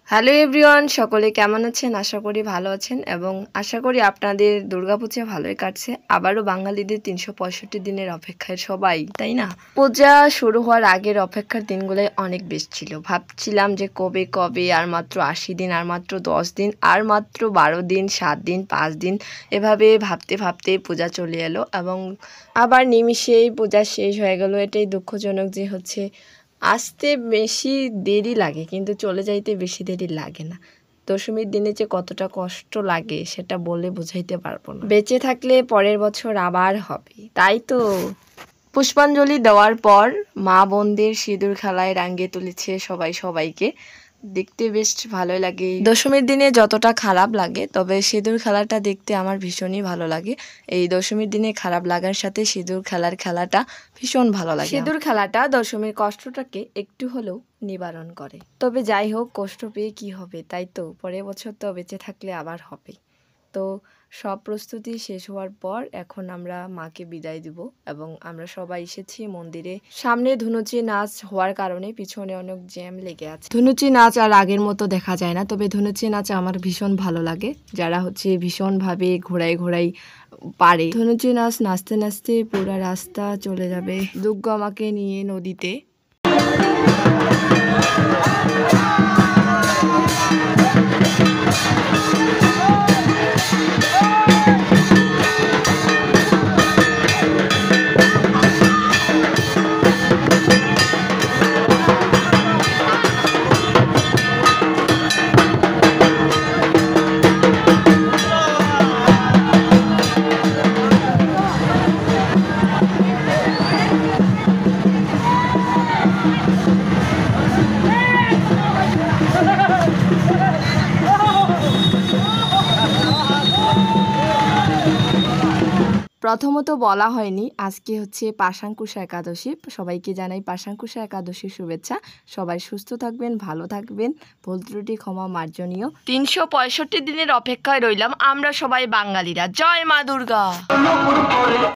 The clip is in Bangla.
হ্যালো এভরিওয়ান, সকলে কেমন আছেন? আশা করি ভালো আছেন এবং আশা করি আপনাদের দুর্গাপূজা ভালোই কাটছে। আবারও বাঙালিদের ৩৬৫ দিনের অপেক্ষায় সবাই, তাই না? পূজা শুরু হওয়ার আগের অপেক্ষার দিনগুলোই অনেক বেশি ছিল। ভাবছিলাম যে কবে কবে, আর মাত্র ৮০ দিন, আর মাত্র ১০ দিন, আর মাত্র ১২ দিন, ৭ দিন, ৫ দিন, এভাবে ভাবতে ভাবতে পূজা চলে এলো এবং আবার নিমিষেই পূজা শেষ হয়ে গেল। এটাই দুঃখজনক যে হচ্ছে আসতে বেশি দেরি লাগে কিন্তু চলে যাইতে বেশি দেরি লাগে না। দশমীর দিনে যে কতটা কষ্ট লাগে সেটা বলে বোঝাইতে পারবো না। বেঁচে থাকলে পরের বছর আবার হবে, তাই তো। পুষ্পাঞ্জলি দেওয়ার পর মা বোনদের সিঁদুর খেলায় রাঙিয়ে তুলেছে সবাই সবাইকে। দেখতে বেশ ভালোই লাগে। দশমীর দিনে যতটা খারাপ লাগে, তবে সিঁদুর খেলাটা দেখতে আমার ভীষণই ভালো লাগে। এই দশমীর দিনে খারাপ লাগার সাথে সিঁদুর খেলাটা ভীষণ ভালো লাগে। সিঁদুর খেলাটা দশমীর কষ্টটাকে একটু হলেও নিবারণ করে। তবে যাই হোক, কষ্ট পেয়ে কি হবে, তাই তো। পরের বছর তো বেঁচে থাকলে আবার হবে। তো সব প্রস্তুতি শেষ হওয়ার পর এখন আমরা মাকে বিদায় দিব এবং আমরা সবাই এসেছি মন্দিরে। সামনে ধুনুচি নাচ হওয়ার কারণে পিছনে অনেক জ্যাম লেগে আছে। ধুনুচি নাচ আর আগের মতো দেখা যায় না, তবে ধুনুচি নাচ আমার ভীষণ ভালো লাগে। যারা হচ্ছে ভীষণভাবে ঘোরাই ঘোরাই পারে। ধুনুচি নাচ নাচতে নাচতে পুরো রাস্তা চলে যাবে দুর্গা মাকে নিয়ে নদীতে। প্রথমত বলা হয়নি, আজকে হচ্ছে পাশাঙ্কুশা একাদশী। সবাইকে জানাই পাশাঙ্কুশা একাদশীর শুভেচ্ছা। সবাই সুস্থ থাকবেন, ভালো থাকবেন, ভুল ত্রুটি ক্ষমা মার্জনীয়। ৩৬৫ দিনের অপেক্ষায় রইলাম আমরা সবাই বাঙালিরা। জয় মা দুর্গা।